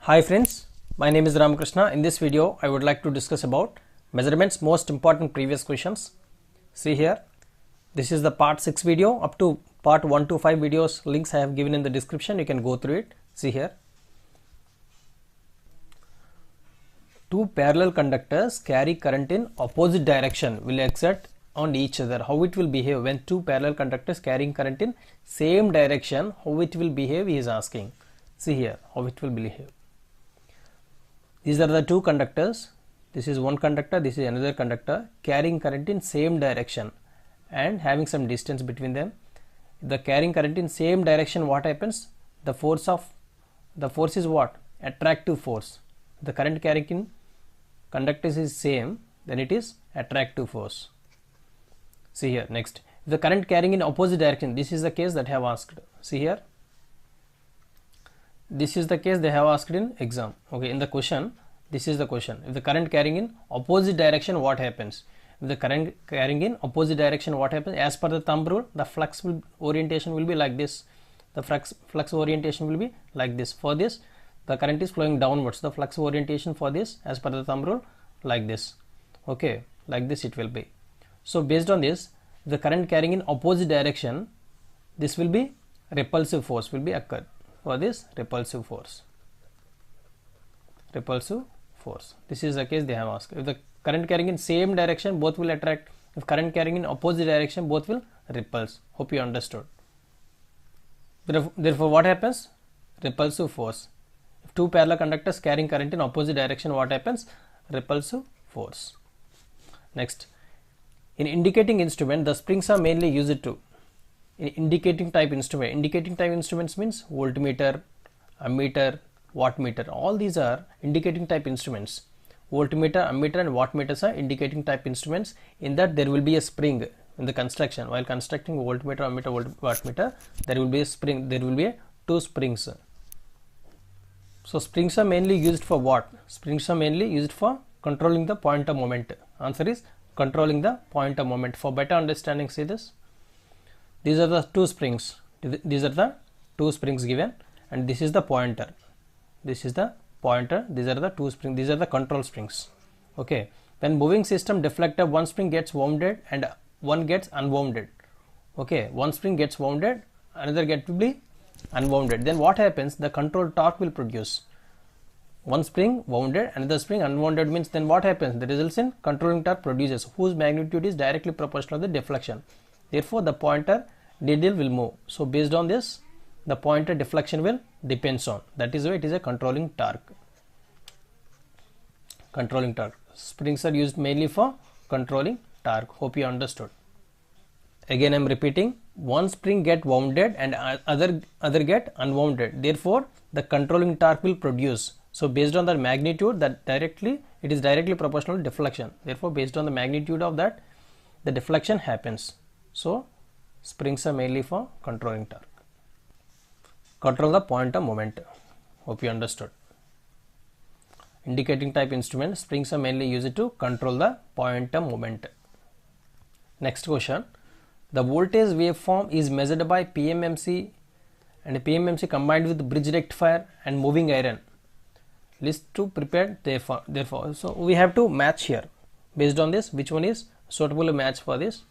Hi friends, my name is Ramakrishna. In this video, I would like to discuss about measurements most important previous questions. See here, this is the part 6 video. Up to part 1 to 5 videos links I have given in the description. You can go through it. See here. Two parallel conductors carry current in opposite direction will exert on each other. How it will behave when two parallel conductors carrying current in same direction, how it will behave he is asking. See here how it will behave. These are the two conductors. This is one conductor, this is another conductor carrying current in same direction and having some distance between them. The carrying current in same direction, what happens? The force is what? Attractive force. The current carrying in conductors is same, then it is attractive force. See here next. If the current carrying in opposite direction, this is the case that I have asked. See here. This is the case they have asked in exam. Okay, in the question, this is the question. If the current carrying in opposite direction, what happens? If the current carrying in opposite direction, what happens? As per the thumb rule, the flux orientation will be like this. The flux orientation will be like this. For this, the current is flowing downwards. The flux orientation for this, as per the thumb rule, like this. Okay, like this it will be. So based on this, the current carrying in opposite direction, this will be repulsive force will be occurred. For this repulsive force. This is the case they have asked. If the current carrying in same direction, both will attract. If current carrying in opposite direction, both will repulse. Hope you understood. Therefore, what happens? Repulsive force. If two parallel conductors carrying current in opposite direction, what happens? Repulsive force. Next, in indicating instrument, the springs are mainly used to. In indicating type instruments means voltmeter, ammeter, wattmeter. All these are indicating type instruments. Voltmeter, ammeter and wattmeters are indicating type instruments. In that there will be a spring in the construction. While constructing voltmeter, ammeter, wattmeter, there will be a spring. There will be two springs. So springs are mainly used for what? Springs are mainly used for controlling the pointer moment. Answer is controlling the pointer moment. For better understanding, see this. These are the two springs. These are the two springs given, and this is the pointer. This is the pointer. These are the two springs. These are the control springs. Okay. When moving system deflector, one spring gets wounded and one gets unwounded. Okay. One spring gets wounded, another gets to be unwounded. Then what happens? The control torque will produce. One spring wounded, another spring unwounded means then what happens? The results in controlling torque produces, whose magnitude is directly proportional to the deflection. Therefore, the pointer needle will move. So based on this, the pointer deflection will depends on. That is why it is a controlling torque. Controlling torque. Springs are used mainly for controlling torque. Hope you understood. Again, I am repeating. One spring get wounded and other get unwounded. Therefore, the controlling torque will produce. So based on the magnitude, that it is directly proportional to deflection. Therefore, based on the magnitude of that, the deflection happens. So springs are mainly for controlling torque. Control the pointer moment. Hope you understood. Indicating type instrument, springs are mainly used to control the pointer moment. Next question. The voltage waveform is measured by PMMC and PMMC combined with bridge rectifier and moving iron. List to prepare therefore. So we have to match here. Based on this, which one is suitable match for this?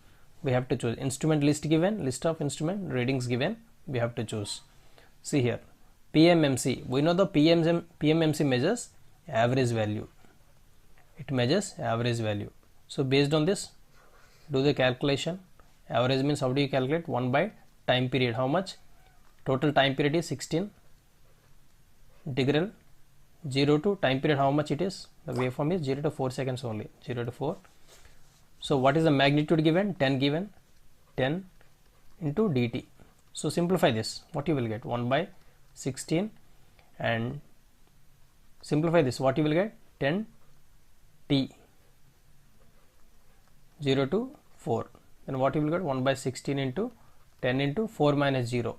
We have to choose. Instrument list given, list of instrument readings given, we have to choose. See here, PMMC, we know the PMMC measures average value. It measures average value. So based on this, do the calculation. Average means how do you calculate? 1 by time period. How much? Total time period is 16. Integral 0 to time period, how much it is? The waveform is 0 to 4 seconds only. 0 to 4. So what is the magnitude given? 10 given. 10 into dt. So simplify this. What you will get? 1 by 16 and simplify this. What you will get? 10 t. 0 to 4. Then what you will get? 1 by 16 into 10 into 4 minus 0.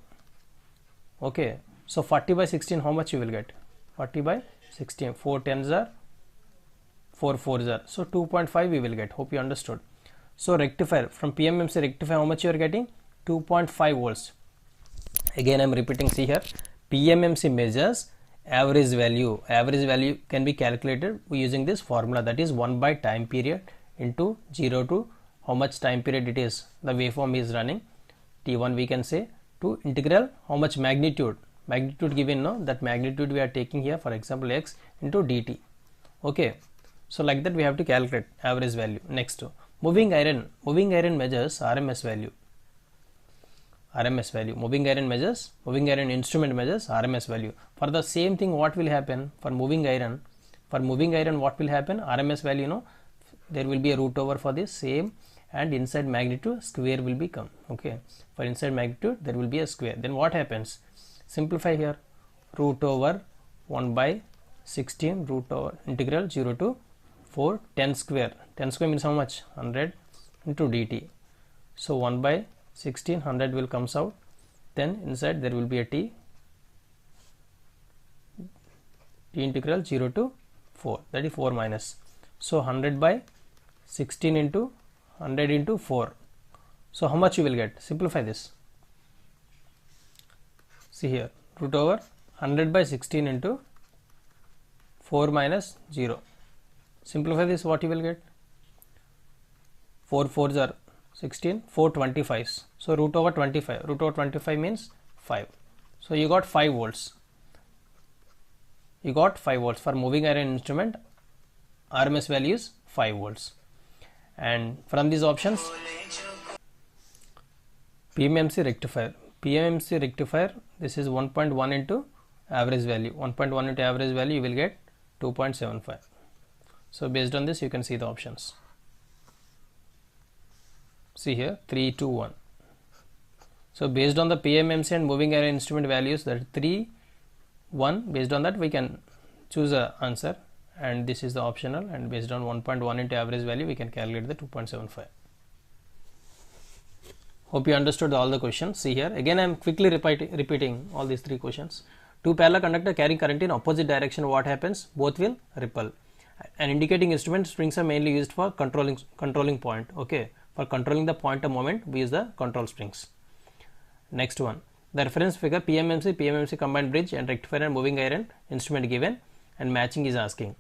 Okay. So 40 by 16, how much you will get? 40 by 16. 4 tens are 4 4s are. So 2.5 we will get. Hope you understood. So rectifier, from PMMC rectifier, how much you are getting? 2.5 volts. Again I am repeating, see here. PMMC measures average value. Average value can be calculated using this formula, that is 1 by time period into 0 to how much time period it is the waveform is running, t1 we can say, to integral how much magnitude given, no, that magnitude we are taking here, for example x into dt. Okay, so like that we have to calculate average value. Next, moving iron measures RMS value. Moving iron instrument measures RMS value. For the same thing, what will happen for moving iron? What will happen? RMS value, you know, there will be a root over for this same, and inside magnitude square will become. Okay, for inside magnitude there will be a square. Then what happens? Simplify here, root over 1 by 16 root over integral 0 to 4 10 square. 10 square means how much? 100 into dt. So 1 by 16, 100 will comes out, then inside there will be a t integral 0 to 4, that is 4 minus. So 100 by 16 into 100 into 4. So how much you will get? Simplify this. See here, root over 100 by 16 into 4 minus 0. Simplify this, what you will get? 4 4s are 16, 4 25s. So root over 25. Root over 25 means 5. So you got 5 volts. For moving iron instrument, RMS value is 5 volts. And from these options, PMMC rectifier, this is 1.1 into average value. 1.1 into average value, you will get 2.75. So based on this, you can see the options. See here, 3, 2, 1. So based on the PMMC and moving iron instrument values, that 3, 1, based on that we can choose a answer, and this is the optional, and based on 1.1 into average value we can calculate the 2.75. Hope you understood all the questions. See here, again I am quickly repeating all these 3 questions. Two parallel conductor carrying current in opposite direction, what happens? Both will repel. An indicating instrument, springs are mainly used for controlling point. Okay, for controlling the point of moment we use the control springs. Next one, the reference figure PMMC combined bridge and rectifier and moving iron instrument given, and matching is asking.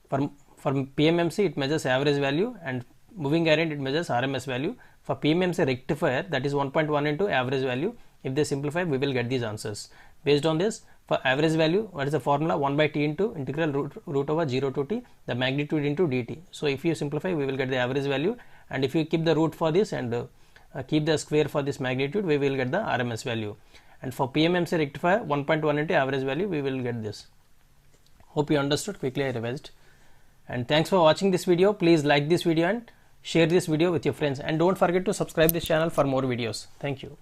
For PMMC it measures average value, and moving iron it measures RMS value. For PMMC rectifier, that is 1.1 into average value. If they simplify, we will get these answers. Based on this, for average value, what is the formula? 1 by t into integral root over 0 to t, the magnitude into dt. So if you simplify, we will get the average value, and if you keep the root for this and keep the square for this magnitude, we will get the RMS value. And for PMMC rectifier, 1.1 into average value, we will get this. Hope you understood. Quickly I revised. And thanks for watching this video. Please like this video and share this video with your friends, and don't forget to subscribe this channel for more videos. Thank you.